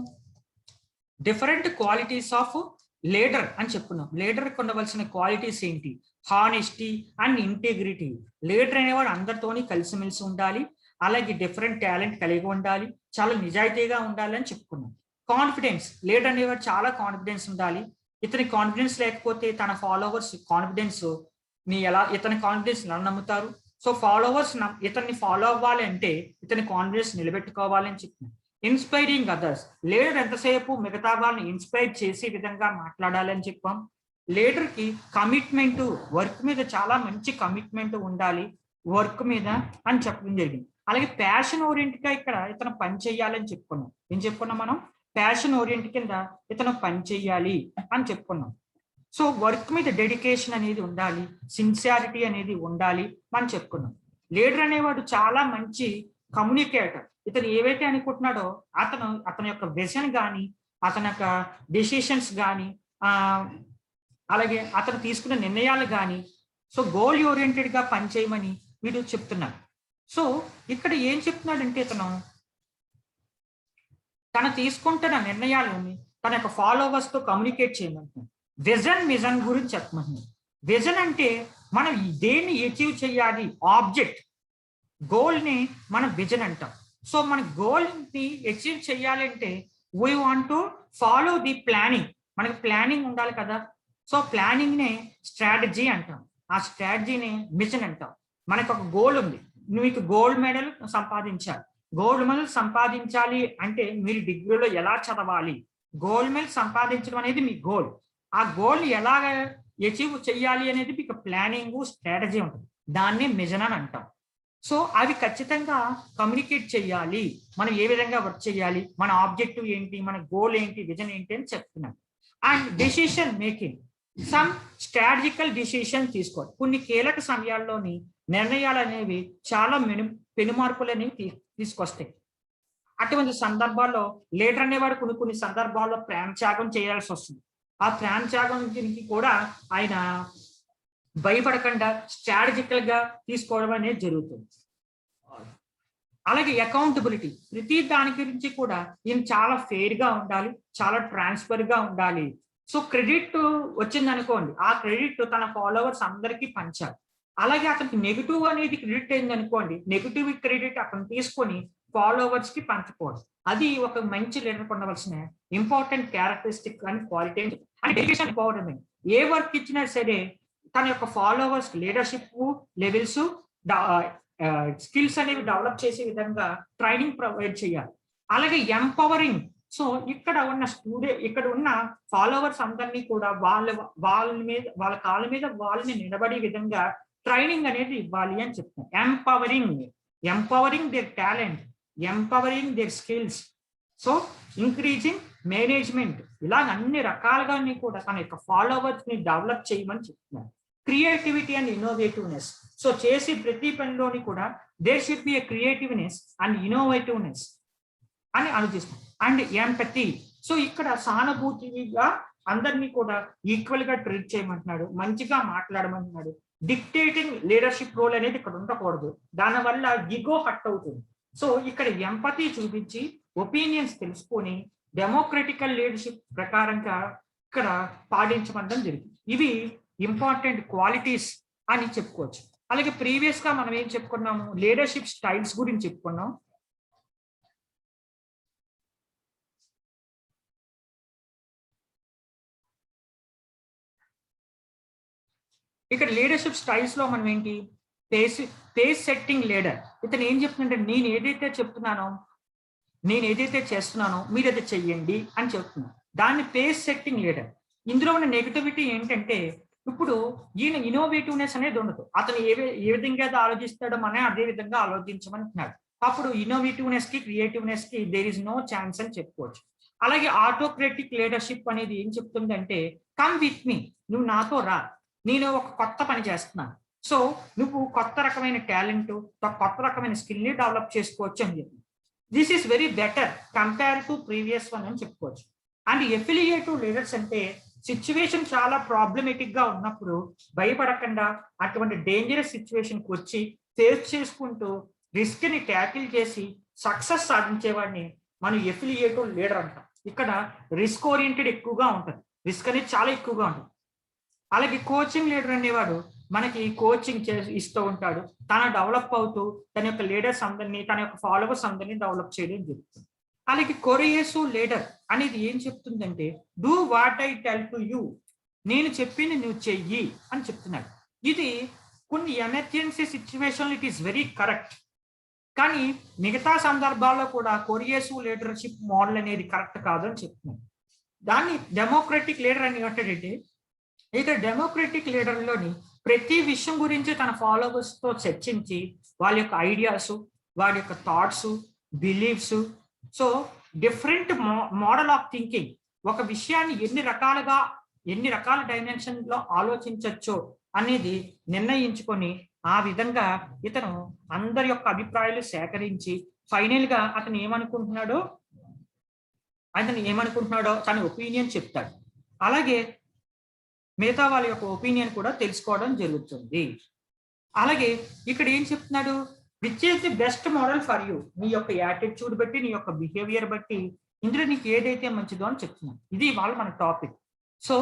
డిఫరెంట్ క్వాలిటీస్ ఆఫ్ లీడర్ అని చెప్పుకున్నాం. లీడర్కి ఉండవలసిన క్వాలిటీస్ ఏంటి? Honesty and integrity. లీడర్ అనేవాడు అందరితోని కలిసిమెలిసి ఉండాలి, అలాగే డిఫరెంట్ టాలెంట్ కలిగి ఉండాలి, చాలా నిజాయితీగా ఉండాలి అని చెప్పుకున్నాం. కాన్ఫిడెన్స్, లీడర్ అనేవాడు చాలా కాన్ఫిడెన్స్ ఉండాలి. ఇతని కాన్ఫిడెన్స్ లేకపోతే తన ఫాలోవర్స్ కాన్ఫిడెన్స్ ఇతని కాన్ఫిడెన్స్ ఎలా నమ్ముతారు? సో ఫాలోవర్స్ ఇతన్ని ఫాలో అవ్వాలి అంటే ఇతని కాన్ఫిడెన్స్ నిలబెట్టుకోవాలని చెప్తున్నాను. ఇన్స్పైరింగ్ అదర్స్, లీడర్ ఎంతసేపు మిగతా వాళ్ళని ఇన్స్పైర్ చేసే విధంగా మాట్లాడాలని చెప్పాం. లీడర్ కి కమిట్మెంట్, వర్క్ మీద చాలా మంచి కమిట్మెంట్ ఉండాలి వర్క్ మీద అని చెప్పడం జరిగింది. అలాగే ప్యాషన్ ఓరియంట్ గా ఇక్కడ ఇతను పని చేయాలని చెప్పుకున్నాం. ఏం చెప్పుకున్నాం మనం? ప్యాషన్ ఓరియంట్ కింద ఇతను పని చేయాలి అని చెప్పుకున్నాం. సో వర్క్ మీద డెడికేషన్ అనేది ఉండాలి, సిన్సియారిటీ అనేది ఉండాలి అని చెప్పుకున్నాం. లీడర్ అనేవాడు చాలా మంచి కమ్యూనికేటర్. ఇతను ఏవైతే అనుకుంటున్నాడో అతని యొక్క విజన్ కానీ, అతని యొక్క డెసిషన్స్ కానీ, అలాగే అతను తీసుకున్న నిర్ణయాలు కానీ సో గోల్ ఓరియంటెడ్ గా పనిచేయమని వీడు చెప్తున్నారు. సో ఇక్కడ ఏం చెప్తున్నాడంటే తను తీసుకుంటున్న నిర్ణయాలని తన యొక్క ఫాలోవర్స్ తో కమ్యూనికేట్ చేయమంటున్నాడు. విజన్ గురించి చెప్పమంటున్నాడు. విజన్ అంటే మనం దేన్ని అచీవ్ చేయాలి, ఆబ్జెక్ట్, గోల్ ని మనం విజన్ అంటాం. సో మన గోల్ ని అచీవ్ చేయాలంటే we want to follow the planning. మనకి ప్లానింగ్ ఉండాలి కదా. సో ప్లానింగ్ నే స్ట్రాటజీ అంటాం, ఆ స్ట్రాటజీని మిషన్ అంటాం. మనకు ఒక గోల్ ఉంది, మీకు గోల్డ్ మెడల్ సంపాదించాలి. గోల్డ్ మెడల్ సంపాదించాలి అంటే మీరు డిగ్రీలో ఎలా చదవాలి, గోల్డ్ మెడల్ సంపాదించడం అనేది మీ గోల్. ఆ గోల్ ఎలా అచీవ్ చేయాలి అనేది మీకు ప్లానింగ్, స్ట్రాటజీ ఉంటుంది, దాన్ని మిషన్ అని అంటాం. సో అవి ఖచ్చితంగా కమ్యూనికేట్ చేయాలి. మనం ఏ విధంగా వర్క్ చేయాలి, మన ఆబ్జెక్టివ్ ఏంటి, మన గోల్ ఏంటి, విజన్ ఏంటి అని చెప్తున్నాం. And decision making, some strategical decision తీసుకోవాలి. కొన్ని కీలక సమయాల్లోని నిర్ణయాలు అనేవి చాలా పెనుమార్పులు అనేవి తీసుకొస్తాయి. అటువంటి సందర్భాల్లో లీడర్ అనేవాడు కొన్ని సందర్భాల్లో ప్రేమ త్యాగం చేయాల్సి వస్తుంది. ఆ ప్రేమ త్యాగం కూడా ఆయన భయపడకుండా స్ట్రాటజికల్ గా తీసుకోవడం అనేది జరుగుతుంది. అలాగే అకౌంటబిలిటీ, ప్రతి దాని గురించి కూడా ఈయన చాలా ఫెయిర్ గా ఉండాలి, చాలా ట్రాన్స్ఫర్ గా ఉండాలి. సో క్రెడిట్ వచ్చింది అనుకోండి, ఆ క్రెడిట్ తన ఫాలోవర్స్ అందరికీ పంచాలి. అలాగే అతనికి నెగిటివ్ అనేది క్రెడిట్ అయింది అనుకోండి, నెగిటివ్ క్రెడిట్ అతను తీసుకొని ఫాలోవర్స్ కి పంచకూడదు. అది ఒక మంచి లీడర్ ఉండవలసిన ఇంపార్టెంట్ క్యారెక్టరిస్టిక్ అని quality and dedication important. A work ఇచ్చినా సరే తన యొక్క ఫాలోవర్స్ లీడర్షిప్ లెవెల్స్, స్కిల్స్ అనేవి డెవలప్ చేసే విధంగా ట్రైనింగ్ ప్రొవైడ్ చేయాలి. అలాగే ఎంపవరింగ్, సో ఇక్కడ ఉన్న ఫాలోవర్స్ అందరినీ కూడా వాళ్ళ కాళ్ళ మీద వాళ్ళని నిలబడే విధంగా ట్రైనింగ్ అనేది ఇవ్వాలి అని చెప్తాను. Empowering their talent, empowering their skills, so increasing management, ఇలా అన్ని రకాలుగా కూడా తన యొక్క ఫాలోవర్స్ ని డెవలప్ చేయమని చెప్తున్నారు. క్రియేటివిటీ అండ్ ఇన్నోవేటివ్నెస్, సో చేసే ప్రతి పనిలోని కూడా there should be a creativeness and innovativeness అని ఆలోచిస్తాం. అండ్ ఎంపతి, సో ఇక్కడ సానుభూతిగా అందరినీ కూడా ఈక్వల్ గా ట్రీట్ చేయమంటున్నాడు, మంచిగా మాట్లాడమంటున్నాడు. డిక్టేటింగ్ లీడర్షిప్ రోల్ అనేది ఇక్కడ ఉండకూడదు, దానివల్ల ఈగో హర్ట్ అవుతుంది. సో ఇక్కడ ఎంపతి చూపించి ఒపీనియన్స్ తెలుసుకొని డెమోక్రటికల్ లీడర్షిప్ ప్రకారంగా ఇక్కడ పాటించమండం జరిగింది. ఇవి ఇంపార్టెంట్ క్వాలిటీస్ అని చెప్పుకోవచ్చు. అలాగే ప్రీవియస్ గా మనం ఏం చెప్పుకున్నాము, లీడర్షిప్ స్టైల్స్ గురించి చెప్పుకున్నాం. ఇక్కడ లీడర్షిప్ స్టైల్స్ లో మనం ఏంటి, పేస్ సెట్టింగ్ లీడర్. ఇతను ఏం చెప్తుందంటే నేను ఏదైతే చేస్తున్నానో మీరు అది చెయ్యండి అని చెప్తున్నాను, దాన్ని పేస్ సెట్టింగ్ లీడర్. ఇందులో ఉన్న నెగటివిటీ ఏంటంటే ఇప్పుడు ఈయన ఇన్నోవేటివ్నెస్ అనేది ఉండదు. అతను ఏ విధంగా అయితే ఆలోచిస్తాడో మనం అదే విధంగా ఆలోచించమంటున్నాడు. అప్పుడు innovativeness creativeness there is no chance అని చెప్పుకోవచ్చు. అలాగే ఆటోక్రటిక్ లీడర్షిప్ అనేది ఏం చెప్తుందంటే కమ్ విత్ మీ, నువ్వు నాతో రా, నేను ఒక కొత్త పని చేస్తున్నాను, సో నువ్వు కొత్త రకమైన టాలెంట్, కొత్త రకమైన స్కిల్ ని డెవలప్ చేసుకోవచ్చు అని చెప్పి this is very better compare to previous one అని చెప్పుకోవచ్చు. అండ్ ఎఫిలియేటివ్ లీడర్స్ అంటే సిచ్యువేషన్ చాలా ప్రాబ్లమేటిక్ గా ఉన్నప్పుడు భయపడకుండా అటువంటి డేంజరస్ సిచ్యువేషన్ కి వచ్చి ఫేస్ చేసుకుంటూ రిస్క్ ని ట్యాకిల్ చేసి సక్సెస్ సాధించేవాడిని మనం ఎఫిలియేటివ్ లీడర్ అంటాం. ఇక్కడ రిస్క్ ఓరియంటెడ్ ఎక్కువగా ఉంటుంది, రిస్క్ అనేది చాలా ఎక్కువగా ఉంటుంది. అలాగే కోచింగ్ లీడర్ అనేవాడు మనకి కోచింగ్ ఇస్తూ ఉంటాడు, తన డెవలప్ అవుతూ తన యొక్క లీడర్స్ అందరినీ, తన యొక్క ఫాలోవర్స్ అందరినీ డెవలప్ చేయడం జరుగుతుంది. అలాగే కొరియేసివ్ లీడర్ అనేది ఏం చెప్తుందంటే do what I tell to you, నేను చెప్పింది నువ్వు చెయ్యి అని చెప్తున్నాడు. ఇది కొన్ని emergency situation it is very correct, కానీ మిగతా సందర్భాల్లో కూడా కొరియేసివ్ లీడర్షిప్ మోడల్ అనేది కరెక్ట్ కాదు అని చెప్తున్నాడు. దాన్ని డెమోక్రటిక్ లీడర్ అని ఏంటంటే ఇక డెమోక్రటిక్ లీడర్లోని ప్రతి విషయం గురించి తన ఫాలోవర్స్ తో చర్చించి వాళ్ళ యొక్క ఐడియాస్, వాళ్ళ యొక్క thoughts, beliefs, so different model of thinking, ఒక విషయాన్ని ఎన్ని రకాల డైమెన్షన్ లో ఆలోచించవచ్చో అనేది నిర్ణయించుకొని ఆ విధంగా ఇతను అందరి యొక్క అభిప్రాయాలు సేకరించి ఫైనల్ గా అతను ఏమనుకుంటున్నాడో తన ఒపీనియన్ చెప్తాడు. అలాగే మిగతా వాళ్ళ యొక్క ఒపీనియన్ కూడా తెలుసుకోవడం జరుగుతుంది. అలాగే ఇక్కడ ఏం చెప్తున్నాడు, which is the best model for you, నీ యొక్క యాటిట్యూడ్ బట్టి, నీ యొక్క బిహేవియర్ బట్టి ఇందులో నీకు ఏదైతే మంచిదో అని చెప్తున్నాను. ఇది వాళ్ళ మన టాపిక్. సో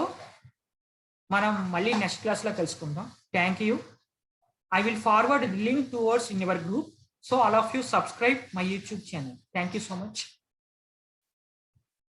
మనం మళ్ళీ నెక్స్ట్ క్లాస్ లో తెలుసుకుందాం. Thank you. I will forward the link towards in your group. So all of you subscribe my YouTube channel. Thank you so much.